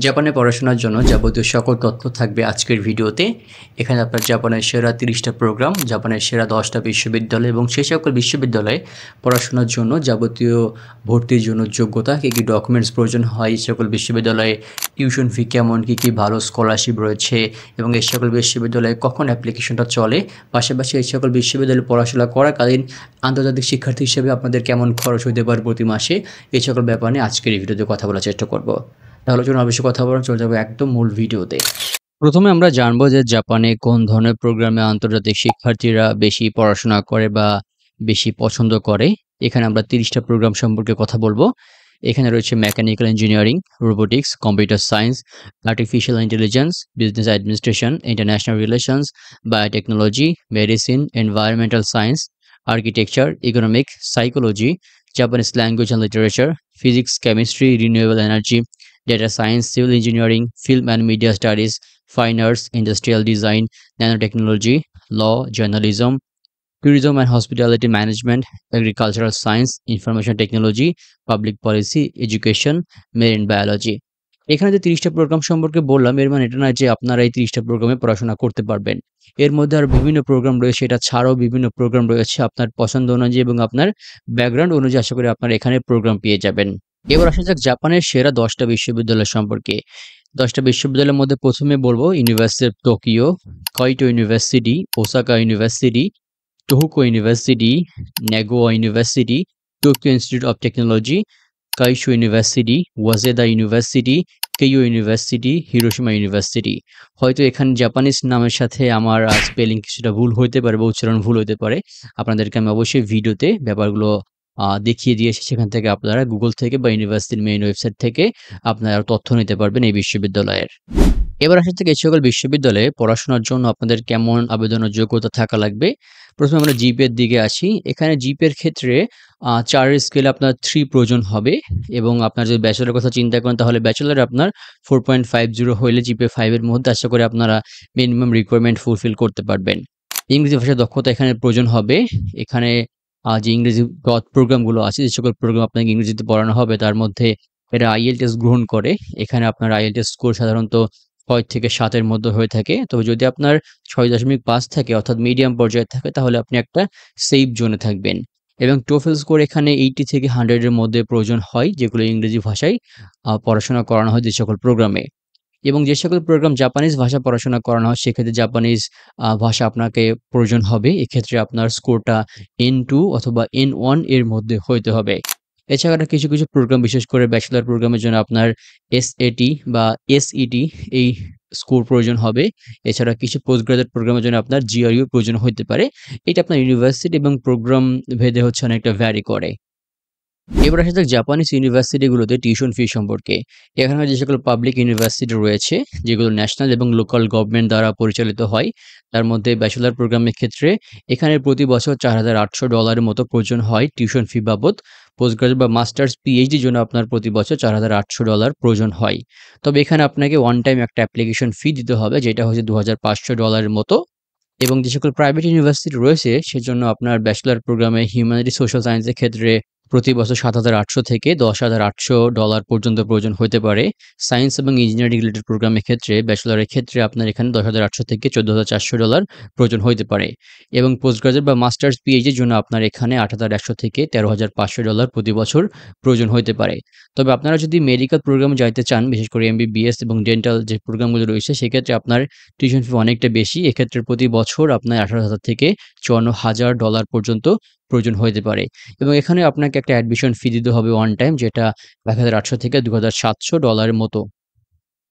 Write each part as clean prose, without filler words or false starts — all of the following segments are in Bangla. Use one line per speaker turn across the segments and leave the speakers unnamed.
জাপানে পড়াশোনার জন্য যাবতীয় সকল তথ্য থাকবে আজকের ভিডিওতে। এখানে আপনার জাপানের সেরা 30টা প্রোগ্রাম, জাপানের সেরা 10টা বিশ্ববিদ্যালয় এবং সেই সকল বিশ্ববিদ্যালয়ে পড়াশোনার জন্য যাবতীয় ভর্তির জন্য যোগ্যতা, কী কী ডকুমেন্টস প্রয়োজন হয়, এই সকল বিশ্ববিদ্যালয়ে টিউশন ফি কেমন, কী ভালো স্কলারশিপ রয়েছে এবং এই সকল বিশ্ববিদ্যালয়ে কখন অ্যাপ্লিকেশনটা চলে, পাশাপাশি এই সকল বিশ্ববিদ্যালয়ে পড়াশোনা করাকালীন আন্তর্জাতিক শিক্ষার্থী হিসেবে আপনাদের কেমন খরচ হতে পারে প্রতি মাসে, এই সকল ব্যাপার নিয়ে আজকের এই ভিডিওতে কথা বলার চেষ্টা করব। তাহলে চলুন আর বেশি কথা বলা চলে যাবো একদম মূল ভিডিওতে। প্রথমে আমরা জানবো যে জাপানে কোন ধরনের প্রোগ্রামে আন্তর্জাতিক শিক্ষার্থীরা বেশি পড়াশোনা করে বা বেশি পছন্দ করে। এখানে আমরা 30টা প্রোগ্রাম সম্পর্কে কথা বলবো। এখানে রয়েছে mechanical engineering, robotics, computer science, artificial intelligence, business administration, international relations, biotechnology, medicine, environmental science, architecture, economic, psychology, Japanese language and literature, physics, chemistry, renewable energy, data science, civil engineering, film and media studies, fine arts, industrial design, nanotechnology, law, journalism, tourism and hospitality management, agricultural science, information technology, public policy, education, marine biology. এখানে যে 30টা প্রোগ্রাম সম্পর্কে বললাম, এর মানে এটা না যে আপনারা এই 30টা প্রোগ্রামে পড়াশোনা করতে পারবেন। এর মধ্যে আরও বিভিন্ন প্রোগ্রাম রয়েছে, এটা ছাড়াও বিভিন্ন প্রোগ্রাম রয়েছে। আপনার পছন্দ অনুযায়ী এবং আপনার ব্যাকগ্রাউন্ড অনুযায়ী আশা করি আপনারা এখানে প্রোগ্রাম পেয়ে যাবেন। এবার আসা যাক জাপানের সেরা 10টা বিশ্ববিদ্যালয় সম্পর্কে। 10টা বিশ্ববিদ্যালয়ের মধ্যে প্রথমে বলবো university of Tokyo, Kyoto university, Osaka university, Tohoku university, Nagoya university, Tokyo institute of technology, Kyushu university, Waseda university, Keio university, Hiroshima university. হয়তো এখানে জাপানিজ নামের সাথে আমার স্পেলিং কিছুটা ভুল হইতে পারে বা উচ্চারণ ভুল হইতে পারে। আপনাদেরকে আমি অবশ্যই ভিডিওতে ব্যাপারগুলো দেখিয়ে দিয়েছি। সেখান থেকে আপনারা গুগল থেকে বা ইউনিভার্সিটির মেইন ওয়েবসাইট থেকে আপনারা তথ্য নিতে পারবেন এই বিশ্ববিদ্যালয়ের। এবার আসা থেকে এই সকল বিশ্ববিদ্যালয়ে পড়াশোনার জন্য আপনাদের কেমন আবেদনের যোগ্যতা থাকা লাগবে। প্রথমে আমরা জিপিএর দিকে আসি। এখানে জিপিএর ক্ষেত্রে 4 এর স্কেলে আপনার 3 প্রয়োজন হবে এবং আপনার যদি ব্যাচেলরের কথা চিন্তা করেন তাহলে ব্যাচেলরে আপনার 4.50 হইলে জিপিএ 5 এর মধ্যে আশা করি আপনারা মিনিমাম রিকোয়ারমেন্ট ফুলফিল করতে পারবেন। ইংরেজি ভাষার দক্ষতা এখানে প্রয়োজন হবে। এখানে যে ইংরেজি প্রোগ্রামগুলো আছে, যে সকল প্রোগ্রাম আপনাকে ইংরেজিতে পড়ানো হবে তার মধ্যে এরা আইএলটিএস গ্রহণ করে। এখানে আপনার আইএলটিএস স্কোর সাধারণত 6 থেকে 7 এর মধ্যে হয়ে থাকে। তবে যদি আপনার 6.5 থাকে অর্থাৎ মিডিয়াম পর্যায়ে থাকে তাহলে আপনি একটা সেফ জোনে থাকবেন। এবং টোফেল স্কোর এখানে 80 থেকে 100 এর মধ্যে প্রয়োজন হয়, যেগুলো ইংরেজি ভাষায় পড়াশোনা করানো হয় যে সকল প্রোগ্রামে। এবং যে সকল প্রোগ্রাম জাপানিজ ভাষা পড়াশোনা করানো হয় সেক্ষেত্রে জাপানিজ ভাষা আপনাকে প্রয়োজন হবে। এক্ষেত্রে আপনার স্কোরটা N2 অথবা N1 এর মধ্যে হইতে হবে। এছাড়া কিছু প্রোগ্রাম বিশেষ করে ব্যাচেলর প্রোগ্রামের জন্য আপনার SAT বা SET এই স্কোর প্রয়োজন হবে। এছাড়া কিছু পোস্ট গ্রাজুয়েট প্রোগ্রামের জন্য আপনার GRE প্রয়োজন হইতে পারে। এটা আপনার ইউনিভার্সিটি এবং প্রোগ্রাম ভেদে হচ্ছে অনেকটা ভ্যারি করে। এবার আসা যাক জাপানিজ ইউনিভার্সিটিগুলোতে টিউশন ফি সম্পর্কে। এখানে যে সকল পাবলিক ইউনিভার্সিটি রয়েছে, যেগুলো ন্যাশনাল এবং লোকাল গভর্নমেন্ট দ্বারা পরিচালিত হয়, তার মধ্যে ব্যাচেলর প্রোগ্রামের ক্ষেত্রে এখানে প্রতি বছর $4,800 মতো প্রয়োজন হয় টিউশন ফি বাবদ। পোস্ট গ্রাজুয়েট বা মাস্টার্স পিএইচডির জন্য আপনার প্রতি বছর $4,800 প্রয়োজন হয়। তবে এখানে আপনাকে ওয়ান টাইম একটা অ্যাপ্লিকেশন ফি দিতে হবে, যেটা হচ্ছে $2,500 মতো। এবং যে সকল প্রাইভেট ইউনিভার্সিটি রয়েছে সেজন্য আপনার ব্যাচেলর প্রোগ্রামে হিউম্যানিটিজ সোশ্যাল সায়েন্সের ক্ষেত্রে প্রতি বছর $7,800 থেকে $10,800 পর্যন্ত প্রয়োজন হতে পারে। সায়েন্স এবং ইঞ্জিনিয়ারিং রিলেটেড প্রোগ্রামের ক্ষেত্রে ব্যাচেলরের ক্ষেত্রে আপনার এখানে $10,800 থেকে $14,400 প্রয়োজন হতে পারে। এবং পোস্ট গ্রাজুয়েট বা মাস্টার্স পিএইচডির জন্য আপনার এখানে $8,100 থেকে $13,500 প্রতি বছর প্রয়োজন হতে পারে। তবে আপনারা যদি মেডিকেল প্রোগ্রামে যাইতে চান, বিশেষ করে এমবিবিএস এবং ডেন্টাল যে প্রোগ্রামগুলো রয়েছে, সেক্ষেত্রে আপনার টিউশন ফি অনেকটা বেশি। এক্ষেত্রে প্রতি বছর আপনার $18,000 থেকে $54,000 পর্যন্ত প্রয়োজন হতে পারে। এবং এখানে আপনাকে একটা অ্যাডমিশন ফি দিতে হবে ওয়ান টাইম, যেটা $1,800 থেকে $2,700 মতো।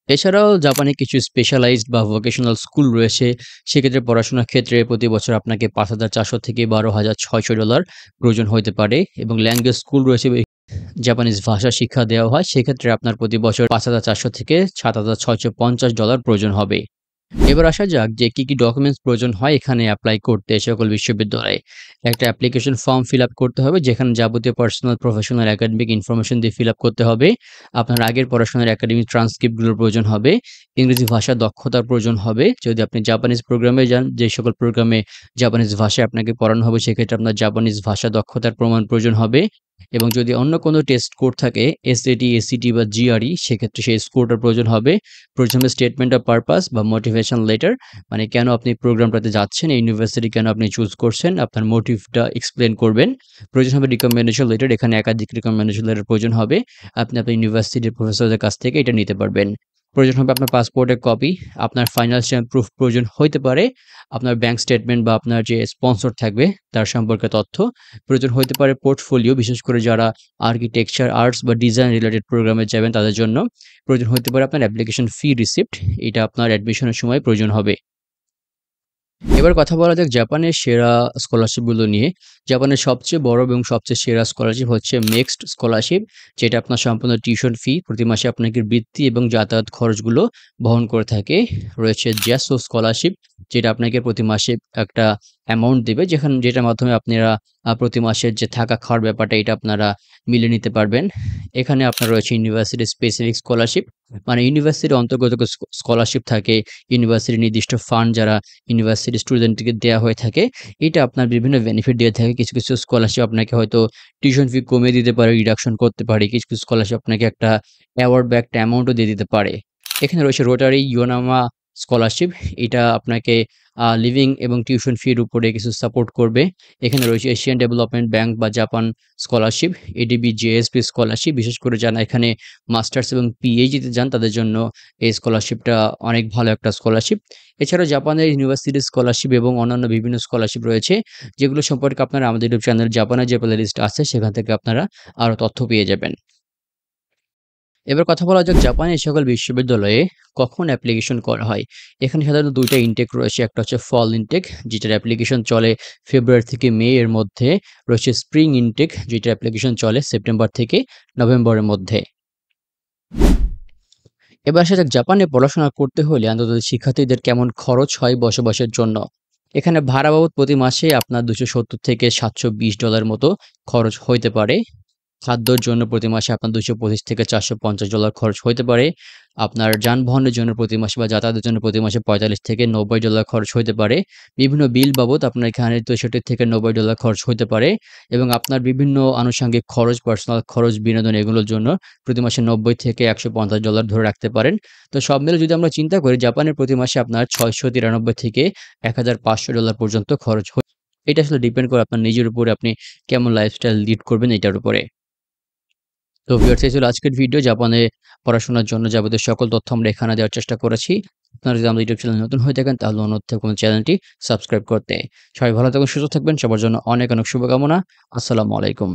এছাড়াও জাপানে কিছু স্পেশালাইজড বা ভোকেশনাল স্কুল রয়েছে। সেক্ষেত্রে পড়াশোনার ক্ষেত্রে প্রতি বছর আপনাকে $5,400 থেকে $12,600 প্রয়োজন হতে পারে। এবং ল্যাঙ্গুয়েজ স্কুল রয়েছে, জাপানিজ ভাষা শিক্ষা দেওয়া হয়। সেক্ষেত্রে আপনার প্রতি বছর $5,400 থেকে $7,650 প্রয়োজন হবে। এবার আসা যাক যে কি ডকুমেন্টস প্রয়োজন হয় এখানে অ্যাপ্লাই করতে সকল বিশ্ববিদ্যালয়ে। একটা অ্যাপ্লিকেশন ফর্ম ফিল আপ করতে হবে, যেখানে যাবতীয় পার্সোনাল, প্রফেশনাল, একাডেমিক ইনফরমেশন দিয়ে ফিল আপ করতে হবে। আপনার আগের পড়াশোনার একাডেমিক ট্রান্সক্রিপ্টগুলোর প্রয়োজন হবে। ইংরেজি ভাষার দক্ষতার প্রয়োজন হবে। যদি আপনি জাপানিজ প্রোগ্রামে যান, যে সকল প্রোগ্রামে জাপানিজ ভাষায় আপনাকে পড়ানো হবে, সেক্ষেত্রে আপনার জাপানিজ ভাষা দক্ষতার প্রমাণ প্রয়োজন হবে। এবং যদি অন্য কোনো টেস্ট স্কোর থাকে এসএটি, এসিটি বা জিআরই সেক্ষেত্রে সেই স্কোরটার প্রয়োজন হবে। প্রয়োজন হবে স্টেটমেন্ট অফ পারপাস বা মোটিভেশন লেটার, মানে কেন আপনি প্রোগ্রামটাতে যাচ্ছেন, এই ইউনিভার্সিটি কেন আপনি চুজ করছেন, আপনার মোটিভটা এক্সপ্লেন করবেন। প্রয়োজন হবে রিকমেন্ডেশন লেটার, এখানে একাধিক রিকমেন্ডেশন লেটার প্রয়োজন হবে। আপনি আপনার ইউনিভার্সিটির প্রফেসরদের কাছ থেকে এটা নিতে পারবেন। প্রয়োজন হবে আপনার পাসপোর্টের কপি, আপনার ফাইন্যান্সিয়াল প্রুফ প্রয়োজন হইতে পারে, আপনার ব্যাংক স্টেটমেন্ট বা আপনার যে স্পন্সর থাকবে তার সম্পর্কে তথ্য প্রয়োজন হইতে পারে, পোর্টফোলিও বিশেষ করে যারা আর্কিটেকচার, আর্টস বা ডিজাইন রিলেটেড প্রোগ্রামে যাবেন তাদের জন্য প্রয়োজন হতে পারে আপনার অ্যাপ্লিকেশন ফি রিসিপ্ট, এটা আপনার অ্যাডমিশনের সময় প্রয়োজন হবে। এবার কথা বলা যাক জাপানের সেরা স্কলারশিপগুলো নিয়ে। জাপানের সবচেয়ে বড় এবং সবচেয়ে সেরা স্কলারশিপ হচ্ছে মেক্সড স্কলারশিপ, যেটা আপনার সম্পূর্ণ টিউশন ফি, প্রতি মাসে আপনাকে বৃত্তি এবং যাতায়াত খরচগুলো বহন করে থাকে। রয়েছে জ্যাসো স্কলারশিপ, যেটা আপনাকে প্রতি মাসে একটা অ্যামাউন্ট দেবে, যেটার মাধ্যমে আপনারা প্রতি মাসের যে থাকা খাওয়ার ব্যাপারটা এটা আপনারা মিলিয়ে নিতে পারবেন। এখানে আপনার রয়েছে ইউনিভার্সিটি স্পেসিফিক স্কলারশিপ, মানে ইউনিভার্সিটির অন্তর্গত স্কলারশিপ থাকে, ইউনিভার্সিটির নির্দিষ্ট ফান্ড যারা ইউনিভার্সিটি স্টুডেন্টকে দেওয়া হয়ে থাকে, এটা আপনার বিভিন্ন বেনিফিট দিয়ে থাকে। কিছু কিছু স্কলারশিপ আপনাকে হয়তো টিউশন ফি কমিয়ে দিতে পারে, রিডাকশন করতে পারে। কিছু কিছু স্কলারশিপ আপনাকে একটা অ্যাওয়ার্ড বা একটা অ্যামাউন্টও দিয়ে দিতে পারে। এখানে রয়েছে রোটারি ইউনামা স্কলারশিপ, এটা আপনাকে লিভিং এবং টিউশন ফির উপরে কিছু সাপোর্ট করবে। এখানে রয়েছে এশিয়ান ডেভেলপমেন্ট ব্যাংক বা Japan scholarship, ADB JSP scholarship, বিশেষ করে যারা এখানে মাস্টার্স এবং পিএইচডিতে যান তাদের জন্য এই স্কলারশিপটা অনেক ভালো একটা স্কলারশিপ। এছাড়াও জাপানের ইউনিভার্সিটি স্কলারশিপ এবং অন্যান্য বিভিন্ন স্কলারশিপ রয়েছে, যেগুলো সম্পর্কে আপনারা আমাদের ইউটিউব চ্যানেল জাপানের যে প্লে লিস্ট আছে সেখান থেকে আপনারা আরও তথ্য পেয়ে যাবেন। এবার কথা বলা যাক জাপানের এই সকল বিশ্ববিদ্যালয়ে কখন অ্যাপ্লিকেশন করা হয়। এখানে সাধারণত ২ টা ইনটেক রয়েছে। একটা হচ্ছে ফল ইনটেক, যেটার অ্যাপ্লিকেশন চলে ফেব্রুয়ারি থেকে মে এর মধ্যে। রয়েছে স্প্রিং ইনটেক, যেটার অ্যাপ্লিকেশন চলে সেপ্টেম্বর থেকে নভেম্বরের মধ্যে। এবার আসা যাক জাপানে পড়াশোনা করতে হলে আন্তর্জাতিক শিক্ষার্থীদের কেমন খরচ হয় বসবাসের জন্য। এখানে ভাড়া বাবদ প্রতি মাসে আপনার $২৭০ থেকে $৭২০ মতো খরচ হইতে পারে। খাদ্যর জন্য প্রতি মাসে আপনার $২২৫ থেকে $৪৫০ খরচ হইতে পারে। আপনার যানবাহনের জন্য প্রতি মাসে বা যাতায়াতের জন্য প্রতি মাসে $৪৫ থেকে $৯০ খরচ হইতে পারে। বিভিন্ন বিল বাবদ আপনার এখানে $৬৩ থেকে $৯০ খরচ হইতে পারে এবং আপনার বিভিন্ন আনুষঙ্গিক খরচ, পার্সোনাল খরচ, বিনোদন এগুলোর জন্য প্রতি মাসে $৯০ থেকে $১৫০ ধরে রাখতে পারেন। তো সব মিলে যদি আমরা চিন্তা করি জাপানের প্রতি মাসে আপনার $৬৯৩ থেকে $১৫০০ পর্যন্ত খরচ হয়। এটা আসলে ডিপেন্ড করে আপনার নিজের উপরে, আপনি কেমন লাইফস্টাইল লিড করবেন এটার উপরে। তো ভিউয়ার্স, এই ছিল আজকের ভিডিও। জাপানে পড়াশোনার জন্য যাবতীয় সকল তথ্য আমরা এখানে দেওয়ার চেষ্টা করেছি। আপনারা যদি আমাদের ইউটিউব চ্যানেলে নতুন হয়ে থাকেন তাহলে অনুরোধ থাকবে চ্যানেলটি সাবস্ক্রাইব করতে। সবাই ভালো থাকবেন, সুস্থ থাকবেন। সবার জন্য অনেক অনেক শুভকামনা। আসসালামু আলাইকুম।